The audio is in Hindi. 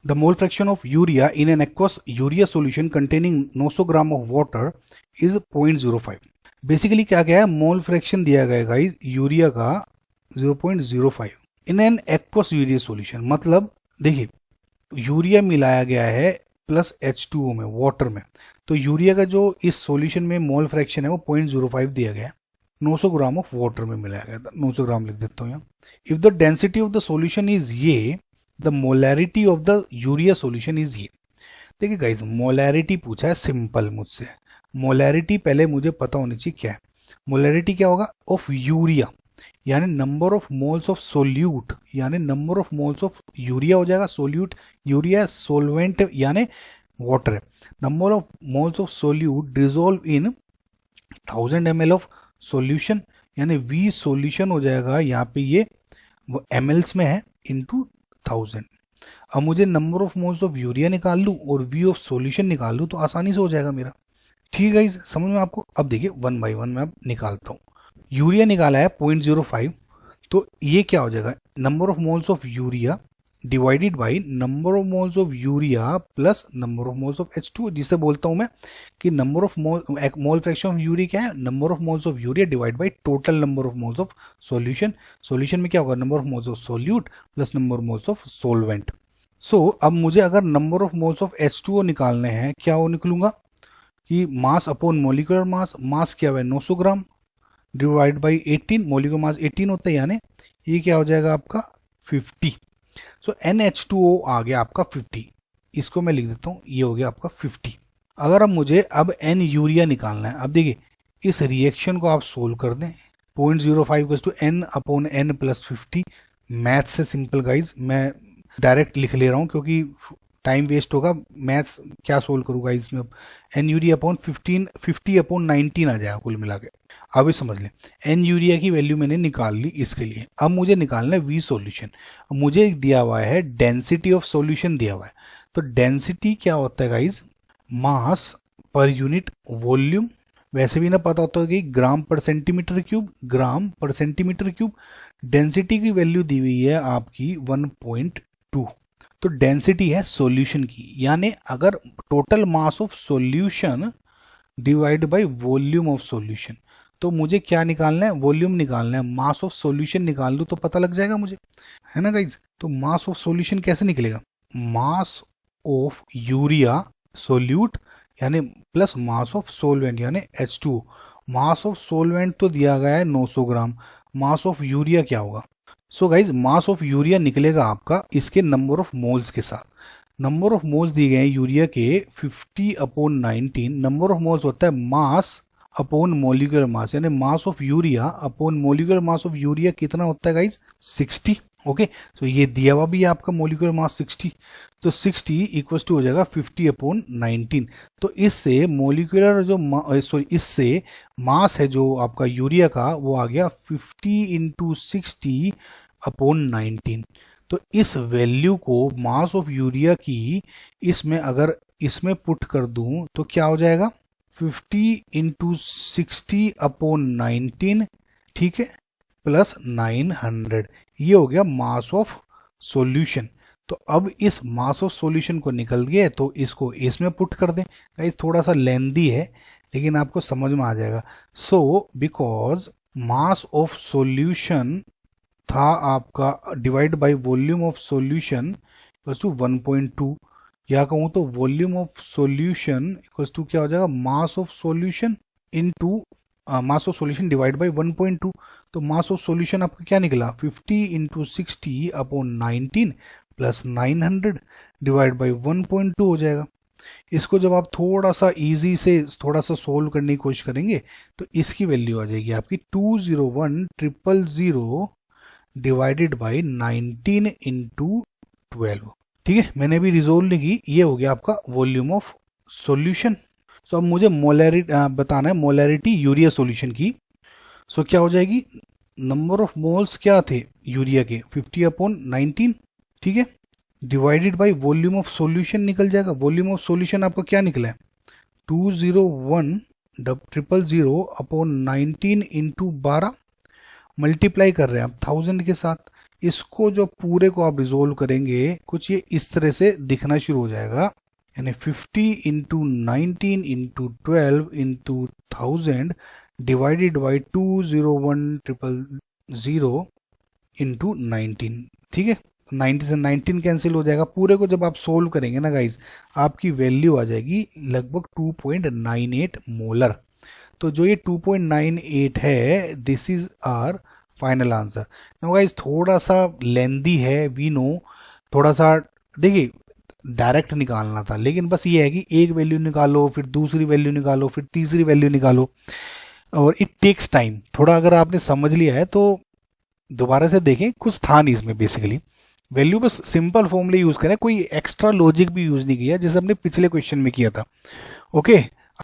The mole fraction of urea in an aqueous urea solution containing 900 gram of water is 0.05। Basically क्या गया है, मोल फ्रैक्शन दिया गया है गाइस यूरिया का 0.05 in an aqueous urea solution. मतलब देखिए यूरिया मिलाया गया है प्लस H2O में, वाटर में, तो यूरिया का जो इस सॉल्यूशन में मोल फ्रैक्शन है वो 0.05 दिया गया है, 900 ग्राम ऑफ वाटर में मिलाया गया था, 900 ग्राम लिख देता हूँ यहाँ। If the density of the solution is ये, the molarity of the urea solution is ये। देखिए गाइस मोलैरिटी पूछा है सिंपल मुझसे, मोलैरिटी पहले मुझे पता होनी चाहिए क्या है। मोलैरिटी क्या होगा, ऑफ यूरिया, यानी number of moles of solute, यानी number of moles of urea हो जाएगा, सोल्यूट यूरिया सोलवेंट यानी वाटर है, number of moles of solute dissolve in 1000 ml of solution, यानी V सॉल्यूशन हो जाएगा यहाँ पे, ये वो mls में है, इनटू 1000। अब मुझे number of moles of urea निकाल लूँ और V ऑफ सॉल्यूशन निकाल लूँ तो आसानी से हो जाएगा मेरा। ठीक है गाइस, समझ में आपको। अब देखिए 1 by 1 मैं अब निकालता हूँ। यूरिया निकाला है 0.05, तो ये क्या हो जाएगा, number of moles of urea divided by number of moles of urea plus number of moles of H2, जिसे बोलता हूँ मैं कि number of mole fraction of urea क्या है, number of moles of urea divide by total number of moles of solution. Solution में क्या होगा, number of moles of solute plus number of moles of solvent. So अब मुझे अगर number of moles of H2O निकालने हैं, क्या वो निकलूंगा कि मास अपॉन मोलिकुलर मास, मास क्या है 900 gram divide by 18, molecular mass 18 होता है, यानी ये क्या हो जाएगा आपका 50। सो NH2O आ गया आपका 50, इसको मैं लिख देता हूँ, ये हो गया आपका 50। अगर अब मुझे अब N यूरिया निकालना है, अब देखिए इस रिएक्शन को आप सोल्व कर दें, 0.05 to N upon N plus 50, math से सिंपल गाइज, मैं डायरेक्ट लिख ले रहा हूँ क्योंकि टाइम वेस्ट होगा, मैथ्स क्या सोल्व करूँगा इसमें। अब N यूरिया अपॉन 50 अपॉन 19 आ जाएगा कुल मिला के। अभी समझ लें, N यूरिया की वैल्यू मैंने निकाल ली इसके लिए। अब मुझे निकालना है V सॉल्यूशन। मुझे दिया हुआ है डेंसिटी ऑफ सॉल्यूशन दिया हुआ है, तो डेंसिटी क्या होता है गाइज, मास पर यूनिट वॉल्यूम। वैसे भी ना पता होता है कि ग्राम पर सेंटीमीटर क्यूब, ग्राम पर सेंटीमीटर क्यूब। डेंसिटी की वैल्यू दी हुई है आपकी 1.2, तो डेंसिटी है सॉल्यूशन की, यानी अगर total mass of solution divide by volume of solution, तो मुझे क्या निकालना है, वॉल्यूम निकालना है। मास ऑफ सॉल्यूशन निकाल लूँ तो पता लग जाएगा मुझे, है ना गाइज। तो मास ऑफ सॉल्यूशन कैसे निकलेगा, मास ऑफ यूरिया सोल्यूट यानी प्लस मास ऑफ सोलवेंट यानी H2O। मास ऑफ सोलवेंट तो दिया गया है 900 ग्राम, मास ऑफ यूरिया क्या होगा। So guys mass of urea निकलेगा आपका इसके नंबर ऑफ मोल्स के साथ। नंबर ऑफ मोल्स दिए गए हैं यूरिया के 50 अपॉन 19, नंबर ऑफ मोल्स होता है मास अपॉन मोलिकुलर मास, यानी mass of urea upon molecular mass of urea कितना होता है गाइज 60। ओके, तो ये दिया हुआ भी है आपका मोलिकुलर मास 60, तो 60 इक्वल टू हो जाएगा 50 अपॉन 19। तो इससे मोलिकुलर जो सॉरी इससे मास है जो आपका यूरिया का वो आ गया 50 इंटू 60 अपॉन 19। तो इस वैल्यू को मास ऑफ यूरिया की इसमें अगर इसमें पुट कर दूं तो क्या हो जाएगा 50 इंटू 60 अपॉन 19, ठीक है, प्लस 900, ये हो गया मास ऑफ सॉल्यूशन। तो अब इस मास ऑफ सॉल्यूशन को निकल गए तो इसको इसमें पुट कर दें। गाइस थोड़ा सा लेंदी है लेकिन आपको समझ में आ जाएगा। So because mass of solution था आपका divide by volume of solution equals to 1.2, या कहूँ तो volume of solution equals to क्या हो जाएगा mass of solution into mass of solution divide by 1.2। तो मास ऑफ सॉल्यूशन आपका क्या निकला 50 into 60 upon 19 plus 900 divide by 1.2 हो जाएगा। इसको जब आप थोड़ा सा इजी से थोड़ा सा सोल्व करने की कोशिश करेंगे तो इसकी वैल्यू आ जाएगी आपकी 201,000 डिवाइडेड बाई 19 इंटू 12। ठीक है, मैंने अभी रिजोल्व नहीं की, ये हो गया आपका वॉल्यूम ऑफ सॉल्यूशन। सो अब मुझे मोलैरिटी बताना है, मोलैरिटी यूरिया सॉल्यूशन की। सो क्या हो जाएगी, नंबर ऑफ मोल्स क्या थे यूरिया के 50 अपॉन 19, ठीक है, divided by volume of solution निकल जाएगा। वॉल्यूम ऑफ सॉल्यूशन आपका क्या निकला है 201,000 अपॉन 19 इंटू 12, मल्टीप्लाई कर रहे हैं आप 1000 के साथ, इसको जो पूरे को आप रिजोल्व करेंगे कुछ ये इस तरह से दिखना शुरू हो जाएगा, यानी 50 into 19 into 12 into 1000 divided by 201000 into 19। ठीक है, 90 से 19 कैंसिल हो जाएगा। पूरे को जब आप सोल्व करेंगे ना गाइज, आपकी वैल्यू आ जाएगी लगभग 2.98 मोलर। तो जो ये 2.98 है, this is our final answer. Now guys थोड़ा सा लेंदी है, वी नो, थोड़ा सा देखिए डायरेक्ट निकालना था, लेकिन बस ये है कि एक वैल्यू निकालो, फिर दूसरी वैल्यू निकालो, फिर तीसरी वैल्यू निकालो, और इट टेक्स टाइम। थोड़ा अगर आपने समझ लिया है तो दोबारा से देखें, कुछ था नहीं इसमें। बेसिकली वैल्यू बस सिंपल फॉर्मूले यूज करें, कोई एक्स्ट्रा लॉजिक भी यूज नहीं किया जैसे हमने पिछले क्वेश्चन में किया था। ओके